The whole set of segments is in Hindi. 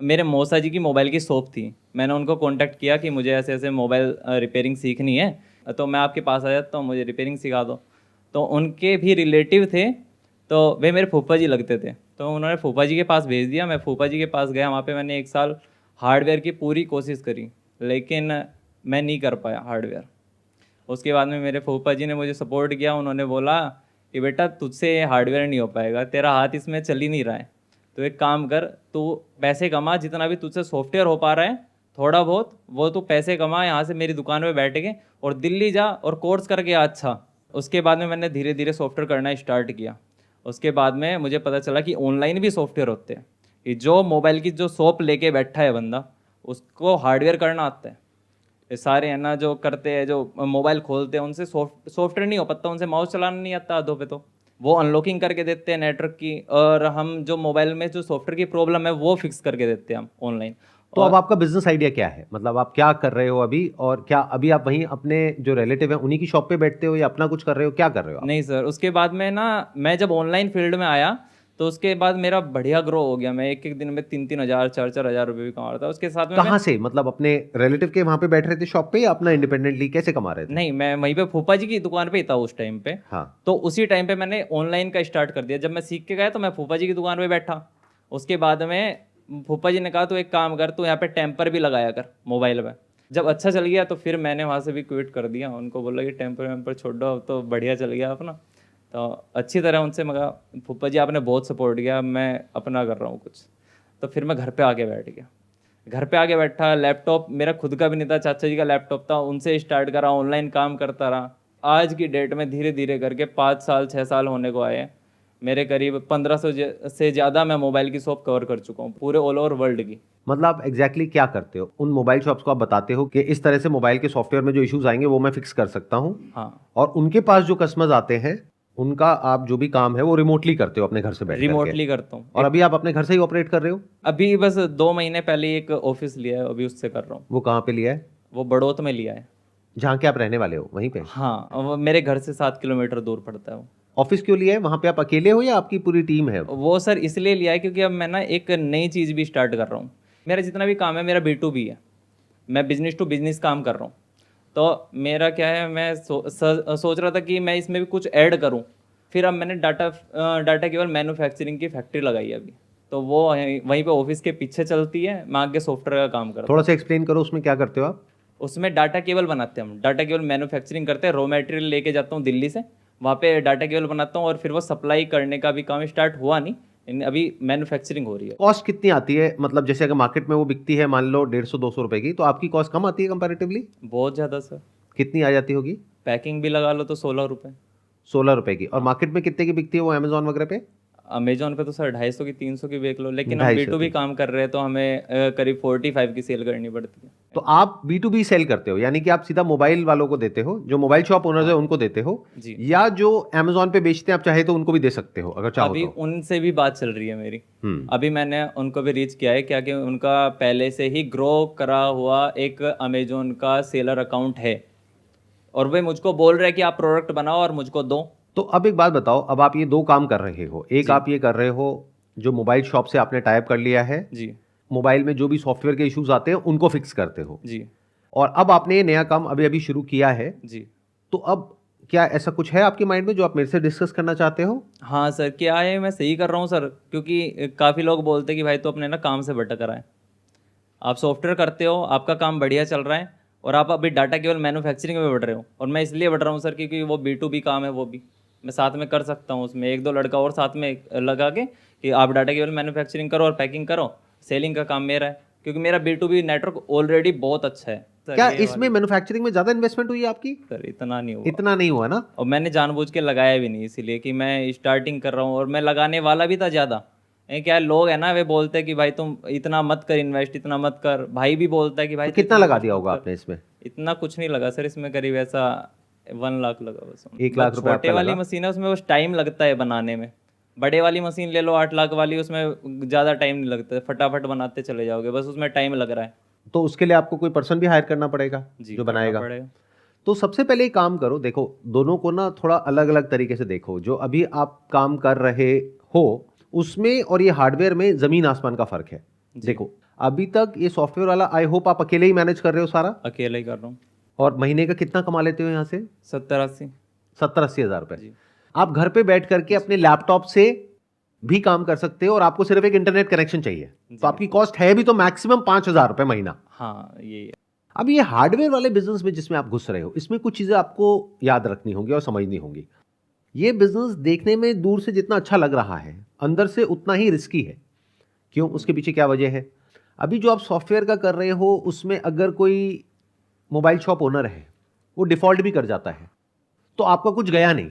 मेरे मौसा जी की मोबाइल की शॉप थी। मैंने उनको कांटेक्ट किया कि मुझे ऐसे ऐसे मोबाइल रिपेयरिंग सीखनी है, तो मैं आपके पास आ जाता हूँ, मुझे रिपेयरिंग सिखा दो। तो उनके भी रिलेटिव थे, तो वे मेरे फूफा जी लगते थे, तो उन्होंने फूफा जी के पास भेज दिया। मैं फूफा जी के पास गया, वहाँ पे मैंने 1 साल हार्डवेयर की पूरी कोशिश करी, लेकिन मैं नहीं कर पाया हार्डवेयर। उसके बाद में मेरे फूफा जी ने मुझे सपोर्ट किया। उन्होंने बोला कि बेटा तुझसे ये हार्डवेयर नहीं हो पाएगा, तेरा हाथ इसमें चल ही नहीं रहा है, तो एक काम कर, तू पैसे कमा, जितना भी तुझसे सॉफ्टवेयर हो पा रहा है थोड़ा बहुत, वो तू पैसे कमा यहाँ से मेरी दुकान पे बैठ के, और दिल्ली जा और कोर्स करके आ। अच्छा, उसके बाद में मैंने धीरे धीरे सॉफ्टवेयर करना स्टार्ट किया। उसके बाद में मुझे पता चला कि ऑनलाइन भी सॉफ्टवेयर होते हैं, कि जो मोबाइल की जो शॉप लेके बैठा है बंदा, उसको हार्डवेयर करना आता है। ये सारे है ना जो करते हैं, जो मोबाइल खोलते हैं, उनसे सॉफ्टवेयर नहीं हो पाता, उनसे माउस चलाना नहीं आता आधों पे, तो वो अनलॉकिंग करके देते हैं नेटवर्क की, और हम जो मोबाइल में जो सॉफ्टवेयर की प्रॉब्लम है वो फिक्स करके देते हैं हम ऑनलाइन। तो अब और आपका बिजनेस आइडिया क्या है, मतलब आप क्या कर रहे हो अभी, और क्या अभी आप वहीं अपने जो रिलेटिव हैं उन्हीं की शॉप पे बैठते हो या अपना कुछ कर रहे हो, क्या कर रहे हो आप? नहीं सर, उसके बाद में ना, मैं जब ऑनलाइन फील्ड में आया तो उसके बाद मेरा बढ़िया ग्रो हो गया। मैं एक एक दिन में 3-3 हज़ार 4-4 हज़ार रुपये भी कमा रहा था। उसके साथ में मैं, कहाँ से, मतलब अपने रिलेटिव के वहां पे बैठ रहे थे शॉप पे या अपना इंडिपेंडेंटली कैसे कमा रहे थे? नहीं, मैं वहीं पे फूफा जी की दुकान पे ही था उस टाइम पे। हाँ। तो उसी टाइम पे मैंने ऑनलाइन का स्टार्ट कर दिया। जब मैं सीख के गया तो मैं फूफा जी की दुकान पे बैठा। उसके बाद में फूफा जी ने कहा तू एक काम कर, तू यहाँ पे टेम्पर भी लगाया कर मोबाइल पे। जब अच्छा चल गया तो फिर मैंने वहाँ से भी क्विट कर दिया। उनको बोला कि टेम्पर वेम्पर छोड़ दो, अब तो बढ़िया चल गया अपना। तो अच्छी तरह उनसे मगा, फूफा जी आपने बहुत सपोर्ट किया, मैं अपना कर रहा हूँ कुछ। तो फिर मैं घर पे आके बैठ गया। घर पे आके बैठा, लैपटॉप मेरा खुद का भी नहीं था, चाचा जी का लैपटॉप था, उनसे स्टार्ट करा, ऑनलाइन काम करता रहा। आज की डेट में धीरे धीरे करके 5 साल 6 साल होने को आए हैं। मेरे करीब 1500 से ज़्यादा मैं मोबाइल की शॉप कवर कर चुका हूँ, पूरे ऑल ओवर वर्ल्ड की। मतलब आप एग्जैक्टली क्या करते हो उन मोबाइल शॉप्स को? आप बताते हो कि इस तरह से मोबाइल के सॉफ्टवेयर में जो इश्यूज आएंगे वो मैं फिक्स कर सकता हूँ, हाँ, और उनके पास जो कस्टमर्स आते हैं उनका आप जो भी काम है वो रिमोटली करते हो अपने घर से बैठ करके। रिमोटली करता हूँ। और अभी आप अपने घर से ही ऑपरेट कर रहे हो? अभी बस 2 महीने पहले ही एक ऑफिस लिया है, अभी उससे कर रहा हूँ। वो कहाँ पे लिया है? वो बड़ौत में लिया है। जहाँ के आप रहने वाले हो वहीं पे? हाँ, वो मेरे घर से 7 किलोमीटर दूर पड़ता है वो। ऑफिस क्यों लिया है? वहाँ पे आप अकेले हो या आपकी पूरी टीम है? वो सर इसलिए लिया है क्योंकि अब मैं ना एक नई चीज़ भी स्टार्ट कर रहा हूँ। मेरा जितना भी काम है मेरा B2B है, मैं बिजनेस टू बिजनेस काम कर रहा हूँ। तो मेरा क्या है, मैं सोच रहा था कि मैं इसमें भी कुछ ऐड करूँ। फिर अब मैंने डाटा केवल मैन्युफैक्चरिंग की फैक्ट्री लगाई है अभी। तो वो वहीं पे ऑफिस के पीछे चलती है, मैं आगे सॉफ्टवेयर का काम करता थोड़ा हूँ। सा एक्सप्लेन करो उसमें क्या करते हो आप? उसमें डाटा केबल बनाते हैं हम, डाटा केबल मैन्युफैक्चरिंग करते हैं। रॉ मटेरियल लेके जाता हूँ दिल्ली से, वहाँ पे डाटा केबल बनाता हूँ, और फिर वो सप्लाई करने का भी काम स्टार्ट हुआ नहीं, अभी मैन्युफैक्चरिंग हो रही है। कॉस्ट कितनी आती है, मतलब जैसे अगर मार्केट में वो बिकती है मान लो 150-200 रुपए की, तो आपकी कॉस्ट कम आती है कंपैरेटिवली? बहुत ज़्यादा सर। कितनी आ जाती होगी? पैकिंग भी लगा लो तो 16 रुपये। 16 रुपए की। और हाँ, मार्केट में कितने की बिकती है वो अमेजोन वगैरह पे? अमेजोन पे तो सर 250 की 300 की बेच लो, लेकिन हम 250 B2B की। काम कर रहे हैं तो हमें करीब 45 की सेल करनी पड़ती है। तो आप B2B सेल करते हो, यानी कि आप सीधा मोबाइल वालों को देते हो, जो मोबाइल शॉप ओनर्स है हाँ उनको देते हो, जी। या जो अमेजोन पे बेचते हैं आप चाहे तो उनको भी दे सकते हो अगर चाहो अभी तो? उनसे भी बात चल रही है मेरी। हम्म। अभी मैंने उनको भी रीच किया है, क्या कि उनका पहले से ही ग्रो करा हुआ एक अमेजोन का सेलर अकाउंट है, और वे मुझको बोल रहे हैं कि आप प्रोडक्ट बनाओ और मुझको दो। तो अब एक बात बताओ, अब आप ये दो काम कर रहे हो, एक जी आप ये कर रहे हो जो मोबाइल शॉप से आपने टाइप कर लिया है, जी मोबाइल में जो भी सॉफ्टवेयर के इश्यूज आते हैं उनको फिक्स करते हो, जी और अब आपने ये नया काम अभी अभी शुरू किया है, जी। तो अब क्या ऐसा कुछ है आपके माइंड में जो आप मेरे से डिस्कस करना चाहते हो? हाँ सर, क्या है, मैं सही कर रहा हूँ सर? क्योंकि काफ़ी लोग बोलते हैं कि भाई तो अपने ना काम से भटक रहा है। आप सॉफ्टवेयर करते हो, आपका काम बढ़िया चल रहा है, और आप अभी डाटा केवल मैन्युफैक्चरिंग में बढ़ रहे हो। और मैं इसलिए बढ़ रहा हूँ सर क्योंकि वो B2B काम है, वो भी मैं साथ में कर सकता हूँ। उसमें 1-2 लड़का और साथ में लगा के कि आप डाटा केवल मैन्युफैक्चरिंग करो और पैकिंग करो, सेलिंग का काम मेरा है, क्योंकि मेरा B2B नेटवर्क ऑलरेडी बहुत अच्छा है सर। क्या ये इसमें वाली मैन्युफैक्चरिंग में ज्यादा इन्वेस्टमेंट हुई है आपकी? सर इतना नहीं हुआ, इतना नहीं हुआ ना? और मैंने जानबूझ के लगाया भी नहीं, इसीलिए कि मैं स्टार्टिंग कर रहा हूँ, और मैं लगाने वाला भी था ज़्यादा। ये क्या है, लोग है ना, वे बोलते हैं कि भाई तुम इतना मत कर इन्वेस्ट, इतना मत कर। भाई भी बोलता है कि भाई तो तू कितना इतना लगा इन्वेस्ट दिया मत होगा कर। आपने इसमें? इतना कुछ नहीं लगा सर, इसमें करीब ऐसा 1 लाख लगा बस। 1 लाख बस रुपए छोटे आपका वाली लगा? मशीन है, उसमें बस टाइम लगता है बनाने में। बड़े वाली मशीन ले लो 8 लाख वाली, उसमें ज़्यादा टाइम नहीं लगता है, फटाफट बनाते चले जाओगे, बस उसमें टाइम लग रहा है। तो उसके लिए आपको कोई पर्सन भी हायर करना पड़ेगा जी, जो करना बनाएगा? पड़ेगा। तो सबसे पहले एक काम करो, देखो दोनों को ना थोड़ा अलग अलग तरीके से देखो। जो अभी आप काम कर रहे हो उसमें और ये हार्डवेयर में जमीन आसमान का फर्क है। जी देखो, अभी तक ये सॉफ्टवेयर वाला आई होप आप अकेले ही मैनेज कर रहे हो सारा? अकेला ही कर रहा हूँ। और महीने का कितना कमा लेते हो यहाँ से? 70-80। 70-80 हज़ार रुपए। जी। आप घर पे बैठ करके अपने लैपटॉप से भी काम कर सकते हो और आपको सिर्फ एक इंटरनेट कनेक्शन चाहिए, तो आपकी कॉस्ट है भी तो मैक्सिमम 5,000 रुपए महीना। हाँ, यही है। अब ये हार्डवेयर वाले बिजनेस में जिसमें आप घुस रहे हो, इसमें कुछ चीजें आपको याद रखनी होंगी और समझनी होंगी। ये बिजनेस देखने में दूर से जितना अच्छा लग रहा है, अंदर से उतना ही रिस्की है। क्यों? उसके पीछे क्या वजह है? अभी जो आप सॉफ्टवेयर का कर रहे हो, उसमें अगर कोई मोबाइल शॉप ओनर है, वो डिफॉल्ट भी कर जाता है, तो आपका कुछ गया नहीं।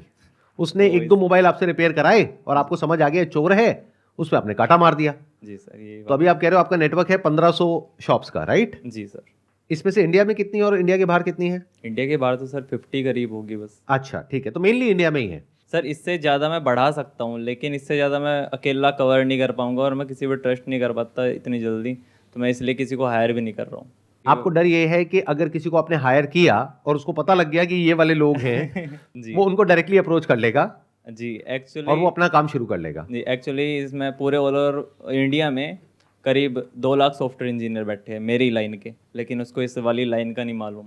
उसने एक दो मोबाइल आपसे रिपेयर कराए और आपको समझ आ गया चोर है, उस पर आपने काटा मार दिया। जी सर, ये तो अभी आप कह रहे हो आपका नेटवर्क है 1500 शॉप्स का, राइट? जी सर। इसमें से इंडिया में कितनी और इंडिया के बाहर कितनी है? इंडिया के बाहर तो सर 50 करीब होगी बस। अच्छा, ठीक है, तो मेनली इंडिया में ही है। सर इससे ज़्यादा मैं बढ़ा सकता हूँ, लेकिन इससे ज़्यादा मैं अकेला कवर नहीं कर पाऊंगा और मैं किसी पर ट्रस्ट नहीं कर पाता इतनी जल्दी, तो मैं इसलिए किसी को हायर भी नहीं कर रहा हूँ। आपको डर ये है कि अगर किसी को आपने हायर किया और उसको पता लग गया कि ये वाले लोग हैं जी। वो उनको डायरेक्टली अप्रोच कर लेगा जी एक्चुअली, और वो अपना काम शुरू कर लेगा। जी एक्चुअली इसमें पूरे ऑल ओवर इंडिया में करीब 2 लाख सॉफ्टवेयर इंजीनियर बैठे हैं मेरी लाइन के, लेकिन उसको इस वाली लाइन का नहीं मालूम।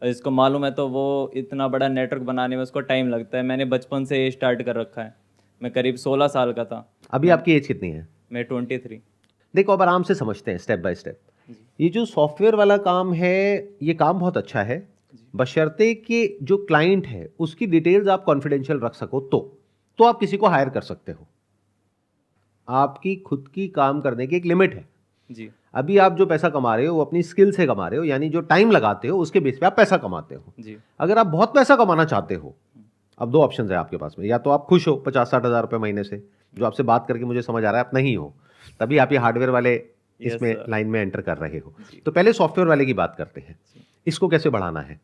और जिसको मालूम है तो वो इतना बड़ा नेटवर्क बनाने में उसको टाइम लगता है। मैंने बचपन से ये स्टार्ट कर रखा है। मैं करीब 16 साल का था। अभी आपकी एज कितनी है? मैं 23। देखो, अब आराम से समझते हैं स्टेप बाय स्टेप। ये जो सॉफ्टवेयर वाला काम है, ये काम बहुत अच्छा है, बशर्ते कि जो क्लाइंट है उसकी डिटेल्स आप कॉन्फिडेंशियल रख सको तो आप किसी को हायर कर सकते हो। आपकी खुद की काम करने की एक लिमिट है। जी। अभी आप जो पैसा कमा रहे हो वो अपनी स्किल से कमा रहे हो, यानी जो टाइम लगाते हो उसके बेस पे आप पैसा कमाते हो। जी। अगर आप बहुत पैसा कमाना चाहते हो, अब 2 ऑप्शन है आपके पास में। या तो आप खुश हो 50-60 हज़ार रुपए महीने से, जो आपसे बात करके मुझे समझ आ रहा है आप नहीं हो, तभी आप ये हार्डवेयर वाले इसमें लाइन में एंटर कर रहे हो। तो पहले सॉफ्टवेयर वाले की बात करते हैं। इसको कैसे बढ़ाना है?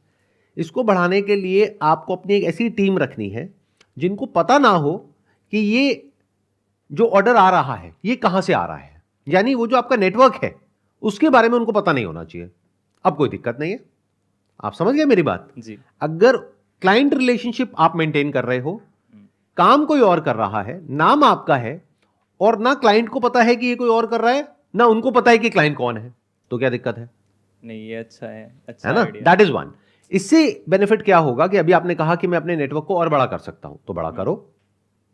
इसको बढ़ाने के लिए आपको अपनी एक ऐसी टीम रखनी है जिनको पता ना हो कि ये जो ऑर्डर आ रहा है ये कहां से आ रहा है, यानी वो जो आपका नेटवर्क है उसके बारे में उनको पता नहीं होना चाहिए। अब कोई दिक्कत नहीं है, आप समझ गए मेरी बात? जी। अगर क्लाइंट रिलेशनशिप आप मेंटेन कर रहे हो, काम कोई और कर रहा है, नाम आपका है, और ना क्लाइंट को पता है कि ये कोई और कर रहा है, ना उनको पता है कि क्लाइंट कौन है, तो क्या दिक्कत है? नहीं, ये अच्छा है, अच्छा है ना? That is one. इससे बेनिफिट क्या होगा कि अभी आपने कहा कि मैं अपने नेटवर्क को और बड़ा कर सकता हूं, तो बड़ा करो,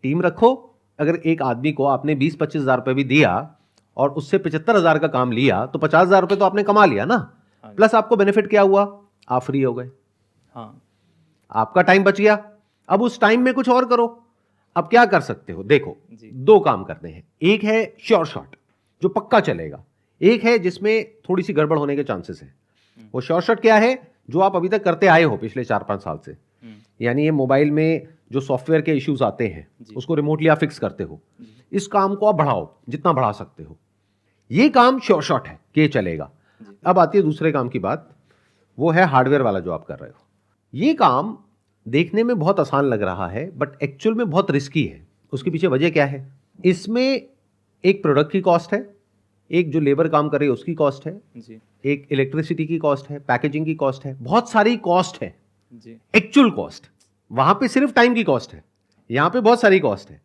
टीम रखो। अगर एक आदमी को आपने 20-25 हज़ार रुपए भी दिया और उससे 75 हज़ार का काम लिया, तो 50 हज़ार रुपए तो आपने कमा लिया ना। प्लस आपको बेनिफिट क्या हुआ? आप फ्री हो गए। हाँ। आपका टाइम बच गया। अब उस टाइम में कुछ और करो। अब क्या कर सकते हो? देखो, 2 काम करने हैं। एक है श्योर शॉट जो पक्का चलेगा, एक है जिसमें थोड़ी सी गड़बड़ होने के चांसेस है। वो श्योर शॉट क्या है? जो आप अभी तक करते आए हो पिछले 4-5 साल से, यानी ये मोबाइल में जो सॉफ्टवेयर के इश्यूज आते हैं उसको रिमोटली आप फिक्स करते हो। इस काम को आप बढ़ाओ जितना बढ़ा सकते हो। ये काम श्योर शॉट है कि ये चलेगा। अब आती है दूसरे काम की बात, वो है हार्डवेयर वाला जो आप कर रहे हो। ये काम देखने में बहुत आसान लग रहा है बट एक्चुअल में बहुत रिस्की है। उसके पीछे वजह क्या है? इसमें एक प्रोडक्ट की कॉस्ट है, एक जो लेबर काम कर रही है उसकी कॉस्ट है जी। एक इलेक्ट्रिसिटी की कॉस्ट है, पैकेजिंग की कॉस्ट है, बहुत सारी कॉस्ट है जी। Actual cost. वहां पे सिर्फ टाइम की कॉस्ट है, यहां पे बहुत सारी कॉस्ट है,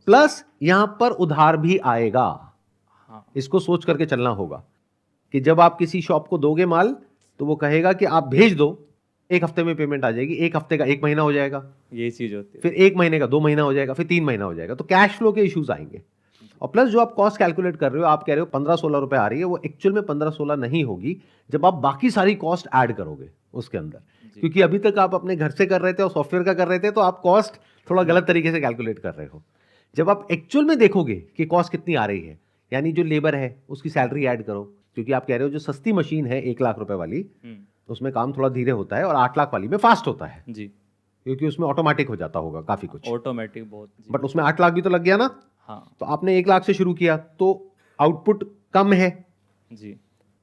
प्लस यहां पर उधार भी आएगा। हाँ। इसको सोच करके चलना होगा कि जब आप किसी शॉप को दोगे माल तो वो कहेगा कि आप भेज दो, 1 हफ्ते में पेमेंट आ जाएगी, 1 हफ्ते का 1 महीना हो जाएगा, ये चीज होती है, फिर 1 महीने का 2 महीना हो जाएगा, फिर 3 महीना हो जाएगा। तो कैश फ्लो के इश्यूज आएंगे। और प्लस जो आप कॉस्ट कैलकुलेट कर रहे हो, आप कह रहे हो 15-16 रुपए आ रही है, वो एक्चुअल में 15-16 नहीं होगी जब आप बाकी सारी कॉस्ट ऐड करोगे उसके अंदर। क्योंकि अभी तक आप अपने घर से कर रहे थे और सॉफ्टवेयर का कर रहे थे, तो आप कॉस्ट थोड़ा गलत तरीके से कैलकुलेट कर रहे हो। जब आप एक्चुअल में देखोगे कि कॉस्ट कितनी आ रही है, यानी जो लेबर है उसकी सैलरी ऐड करो, क्योंकि आप कह रहे हो जो सस्ती मशीन है 1 लाख रुपए वाली, उसमें काम थोड़ा धीरे होता है, और 8 लाख वाली में फास्ट होता है जी, क्योंकि उसमें ऑटोमेटिक हो जाता होगा काफी कुछ, ऑटोमेटिक बहुत। बट उसमें 8 लाख भी तो लग गया ना। हाँ तो आपने 1 लाख से शुरू किया तो आउटपुट कम है जी,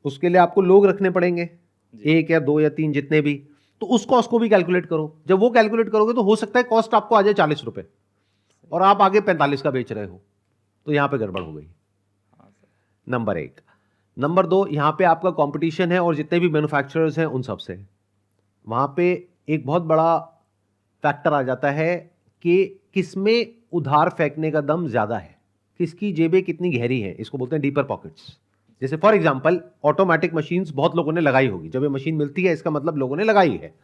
उसके लिए आपको लोग रखने पड़ेंगे, 1 या 2 या 3 जितने भी। तो उस कॉस्ट को भी कैलकुलेट करो। जब वो कैलकुलेट करोगे तो हो सकता है कॉस्ट आपको आ जाए 40 रुपए और आप आगे 45 का बेच रहे हो, तो यहां पे गड़बड़ हो गई। नंबर 1। नंबर 2, यहां पे आपका कंपटीशन है और जितने भी मैन्युफैक्चरर्स हैं उन सब से। वहां पे एक बहुत बड़ा फैक्टर आ जाता है कि किसमें उधार फेंकने का दम ज्यादा है, किसकी जेबें कितनी गहरी हैं, इसको बोलते हैं डीपर पॉकेट्स। जैसे फॉर एग्जांपल ऑटोमेटिक मशीन्स बहुत लोगों ने लगाई होगी, जब ये मशीन मिलती है इसका मतलब लोगों ने लगाई है।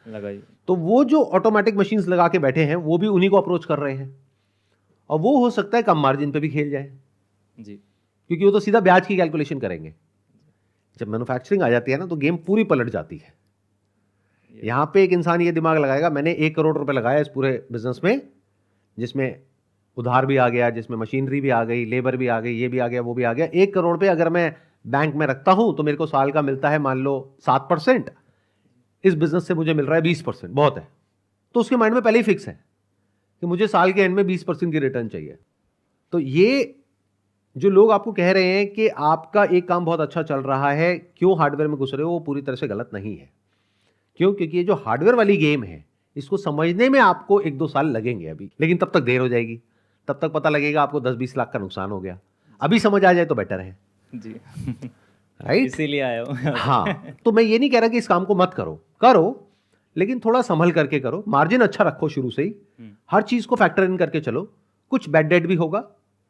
तो वो जो ऑटोमेटिक मशीन्स लगा के बैठे हैं वो भी उन्हीं को अप्रोच कर रहे हैं, और वो हो सकता है कम मार्जिन पे भी खेल जाए जी, क्योंकि वो तो सीधा ब्याज की कैलकुलेशन करेंगे। जब मैन्युफैक्चरिंग आ जाती है ना तो गेम पूरी पलट जाती है। यहां पे एक इंसान ये दिमाग लगाएगा मैंने 1 करोड़ रुपए लगाया इस पूरे बिजनेस में, जिसमें उधार भी आ गया, जिसमें मशीनरी भी आ गई, लेबर भी आ गई, ये भी आ गया, वो भी आ गया। 1 करोड़ पे अगर मैं बैंक में रखता हूं तो मेरे को साल का मिलता है मान लो 7%, इस बिजनेस से मुझे मिल रहा है 20%, बहुत है। तो उसके माइंड में पहले ही फिक्स है कि मुझे साल के एंड में 20% की रिटर्न चाहिए। तो ये जो लोग आपको कह रहे हैं कि आपका एक काम बहुत अच्छा चल रहा है, क्यों हार्डवेयर में घुस रहे हो, वो पूरी तरह से गलत नहीं है। क्यों? क्योंकि ये जो हार्डवेयर वाली गेम है इसको समझने में आपको 1-2 साल लगेंगे अभी, लेकिन तब तक देर हो जाएगी। तब तक पता लगेगा आपको 10-20 लाख का नुकसान हो गया। अभी समझ आ जाए तो बेटर है जी। राइट, इसीलिए आया हूँ। हाँ, तो मैं ये नहीं कह रहा कि इस काम को मत करो, करो, लेकिन थोड़ा संभल करके करो, मार्जिन अच्छा रखो शुरू से ही, हर चीज को फैक्टर इन करके चलो। कुछ बैड डेट भी होगा,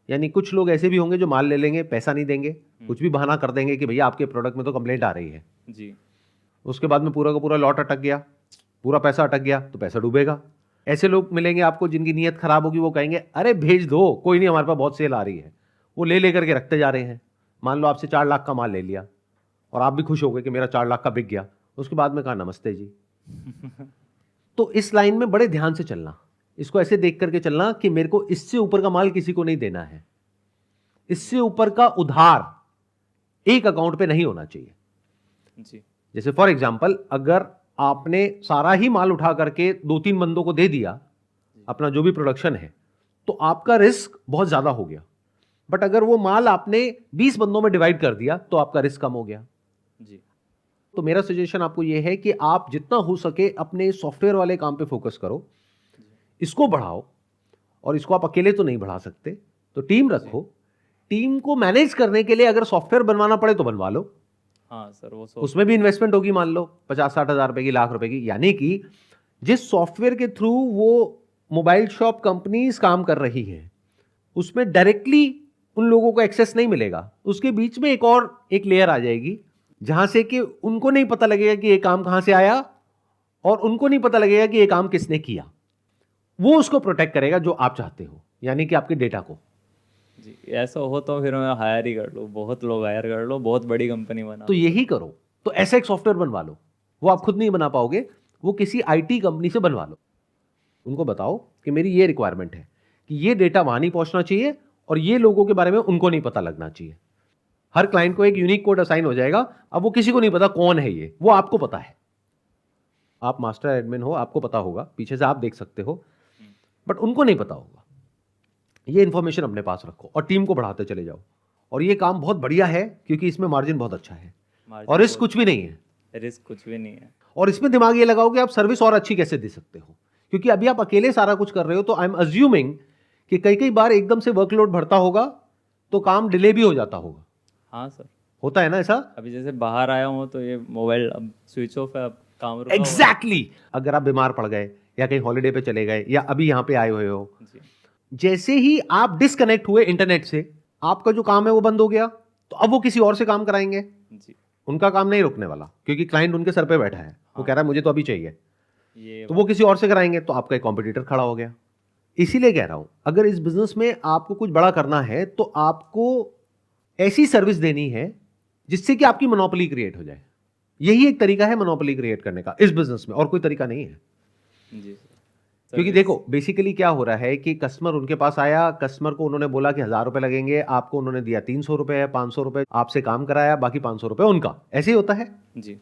यानी कुछ लोग ऐसे भी होंगे जो माल ले लेंगे, पैसा नहीं देंगे, कुछ भी बहाना कर देंगे कि भैया आपके प्रोडक्ट में तो कंप्लेंट आ रही है जी। उसके बाद में पूरा का पूरा लॉट अटक गया, पूरा पैसा अटक गया तो पैसा डूबेगा। ऐसे लोग मिलेंगे आपको जिनकी नीयत खराब होगी, वो कहेंगे अरे भेज दो, कोई नहीं, हमारे पास बहुत सेल आ रही है। वो ले लेकर के रखते जा रहे हैं। मान लो आपसे 4 लाख का माल ले लिया और आप भी खुश हो गए कि मेरा 4 लाख का बिक गया, उसके बाद में कहा नमस्ते जी। तो इस लाइन में बड़े ध्यान से चलना, इसको ऐसे देख करके चलना कि मेरे को इससे ऊपर का माल किसी को नहीं देना है, इससे ऊपर का उधार एक अकाउंट पे नहीं होना चाहिए जी। जैसे फॉर एग्जांपल अगर आपने सारा ही माल उठा करके 2-3 बंदों को दे दिया, अपना जो भी प्रोडक्शन है, तो आपका रिस्क बहुत ज्यादा हो गया। बट अगर वो माल आपने 20 बंदों में डिवाइड कर दिया तो आपका रिस्क कम हो गया जी। तो मेरा सजेशन आपको यह है कि आप जितना हो सके अपने सॉफ्टवेयर वाले काम पे फोकस करो, इसको बढ़ाओ। और इसको आप अकेले तो नहीं बढ़ा सकते, तो टीम रखो। टीम को मैनेज करने के लिए अगर सॉफ्टवेयर बनवाना पड़े तो बनवा लो। हाँ सर, वो उसमें भी इन्वेस्टमेंट होगी, मान लो 50-60 हज़ार रुपए की, लाख रुपए की। यानी कि जिस सॉफ्टवेयर के थ्रू वो मोबाइल शॉप कंपनीज काम कर रही है उसमें डायरेक्टली उन लोगों को एक्सेस नहीं मिलेगा, उसके बीच में एक लेयर आ जाएगी जहां से कि उनको नहीं पता लगेगा कि ये काम कहां से आया और उनको नहीं पता लगेगा कि ये काम किसने किया। वो उसको प्रोटेक्ट करेगा जो आप चाहते हो, यानी कि आपके डेटा को। जी। ऐसा हो तो फिर मैं हायर ही कर लो, बहुत लोग हायर कर लो, बहुत बड़ी कंपनी बना। तो यही करो, तो ऐसा एक सॉफ्टवेयर बनवा लो। वो आप खुद नहीं बना पाओगे, वो किसी आईटी कंपनी से बनवा लो। उनको बताओ कि मेरी ये रिक्वायरमेंट है कि ये डेटा वहां नहीं पहुंचना चाहिए और ये लोगों के बारे में उनको नहीं पता लगना चाहिए। हर क्लाइंट को एक यूनिक कोड असाइन हो जाएगा। अब वो किसी को नहीं पता कौन है ये, वो आपको पता है। आप मास्टर एडमिन हो, आपको पता होगा, पीछे से आप देख सकते हो, बट उनको नहीं पता होगा। ये इंफॉर्मेशन अपने पास रखो और टीम को बढ़ाते चले जाओ। और ये काम बहुत बढ़िया है क्योंकि इसमें मार्जिन बहुत अच्छा है और रिस्क कुछ भी नहीं है। रिस्क कुछ भी नहीं है। और इसमें दिमाग ये लगाओ कि आप सर्विस और अच्छी कैसे दे सकते हो, क्योंकि अभी आप अकेले सारा कुछ कर रहे हो। तो आई एम अज्यूमिंग कि कई बार एकदम से वर्कलोड बढ़ता होगा तो काम डिले भी हो जाता होगा। हाँ सर, होता है ना ऐसा? अभी जैसे बाहर आया हूँ तो ये मोबाइल अब स्विच ऑफ है, अब काम रुका हुआ है। एग्जैक्टली। अगर आप बीमार पड़ गए या कहीं हॉलीडे पे चले गए या अभी यहाँ पे आए हुए हो, जैसे ही आप डिस्कनेक्ट हुए इंटरनेट से, आपका जो काम है वो बंद हो गया। तो अब वो किसी और से काम कराएंगे जी। उनका काम नहीं रुकने वाला क्योंकि क्लाइंट उनके सर पे बैठा है। वो कह रहा है मुझे तो अभी चाहिए, ये तो वो किसी और से कराएंगे तो आपका एक कॉम्पिटिटर खड़ा हो गया। इसीलिए कह रहा हूं, अगर इस बिजनेस में आपको कुछ बड़ा करना है तो आपको ऐसी सर्विस देनी है जिससे कि आपकी मोनोपोली क्रिएट हो जाए। यही एक तरीका है मोनोपोली क्रिएट करने का इस बिजनेस में, और कोई तरीका नहीं है। जी सर। क्योंकि देखो बेसिकली क्या हो रहा है कि कस्टमर उनके पास आया, कस्टमर को उन्होंने बोला कि 1000 रुपए लगेंगे, आपको उन्होंने दिया 300 रुपए, 500 रुपए आपसे काम कराया, बाकी 500 रुपए उनका। ऐसे ही होता है जी,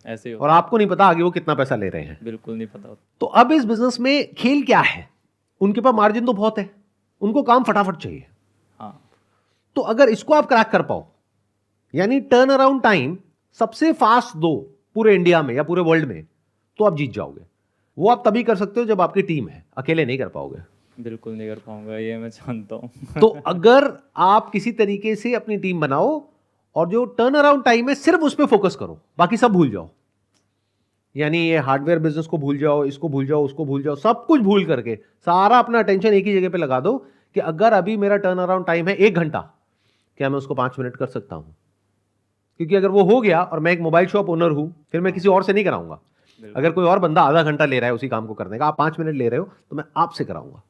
ऐसे ही और आपको नहीं पता आगे वो कितना पैसा ले रहे हैं। बिल्कुल नहीं पता होता। तो अब इस बिजनेस में खेल क्या है? उनके पास मार्जिन तो बहुत है, उनको काम फटाफट चाहिए। हाँ, तो अगर इसको आप क्रैक कर पाओ, यानी टर्न अराउंड टाइम सबसे फास्ट दो पूरे इंडिया में या पूरे वर्ल्ड में, तो आप जीत जाओगे। वो आप तभी कर सकते हो जब आपकी टीम है, अकेले नहीं कर पाओगे। बिल्कुल नहीं कर पाऊंगा, ये मैं जानता हूँ। तो अगर आप किसी तरीके से अपनी टीम बनाओ और जो टर्न अराउंड टाइम है सिर्फ उस पर फोकस करो, बाकी सब भूल जाओ। यानी ये हार्डवेयर बिजनेस को भूल जाओ, इसको भूल जाओ, उसको भूल जाओ, सब कुछ भूल करके सारा अपना अटेंशन एक ही जगह पे लगा दो कि अगर अभी मेरा टर्न अराउंड टाइम है 1 घंटा, क्या मैं उसको 5 मिनट कर सकता हूं? क्योंकि अगर वो हो गया और मैं एक मोबाइल शॉप ओनर हूं, फिर मैं किसी और से नहीं कराऊंगा। अगर कोई और बंदा आधा घंटा ले रहा है उसी काम को करने का, आप 5 मिनट ले रहे हो, तो मैं आपसे कराऊंगा।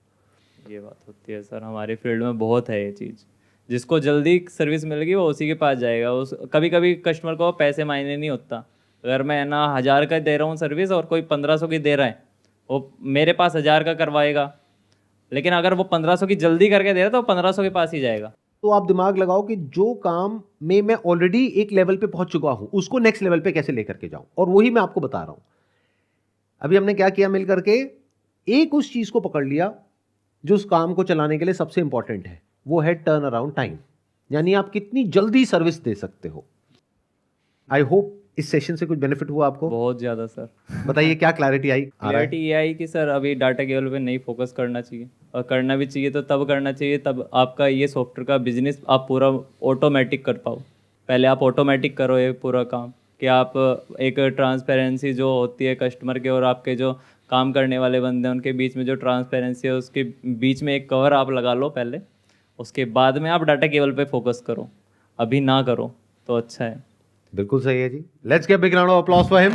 ये बात होती है सर, हमारे फील्ड में बहुत है ये चीज़। जिसको जल्दी सर्विस मिल गई वो उसी के पास जाएगा। उस कभी कभी कस्टमर को पैसे मायने नहीं होता। अगर मैं ना 1000 का दे रहा हूँ सर्विस और कोई 1500 की दे रहा है, वो मेरे पास 1000 का करवाएगा। लेकिन अगर वो 1500 की जल्दी करके दे रहा है तो 1500 के पास ही जाएगा। तो आप दिमाग लगाओ कि जो काम में मैं ऑलरेडी एक लेवल पे पहुंच चुका हूं, उसको नेक्स्ट लेवल पे कैसे लेकर के जाऊं, और वही मैं आपको बता रहा हूं। अभी हमने क्या किया मिल करके, एक उस चीज को पकड़ लिया जो उस काम को चलाने के लिए सबसे इंपॉर्टेंट है, वो है टर्न अराउंड टाइम, यानी आप कितनी जल्दी सर्विस दे सकते हो। आई होप इस सेशन से कुछ बेनिफिट हुआ आपको। बहुत ज़्यादा सर। बताइए क्या क्लैरिटी आई। क्लैरिटी ये आई कि सर अभी डाटा केबल पे नहीं फोकस करना चाहिए, और करना भी चाहिए तो तब करना चाहिए तब आपका ये सॉफ्टवेयर का बिजनेस आप पूरा ऑटोमेटिक कर पाओ। पहले आप ऑटोमेटिक करो ये पूरा काम, कि आप एक ट्रांसपेरेंसी जो होती है कस्टमर के और आपके जो काम करने वाले बंदे हैं उनके बीच में जो ट्रांसपेरेंसी है, उसके बीच में एक कवर आप लगा लो पहले। उसके बाद में आप डाटा केबल पे फोकस करो, अभी ना करो तो अच्छा है। बिल्कुल सही है जी। Let's give big round of applause for him.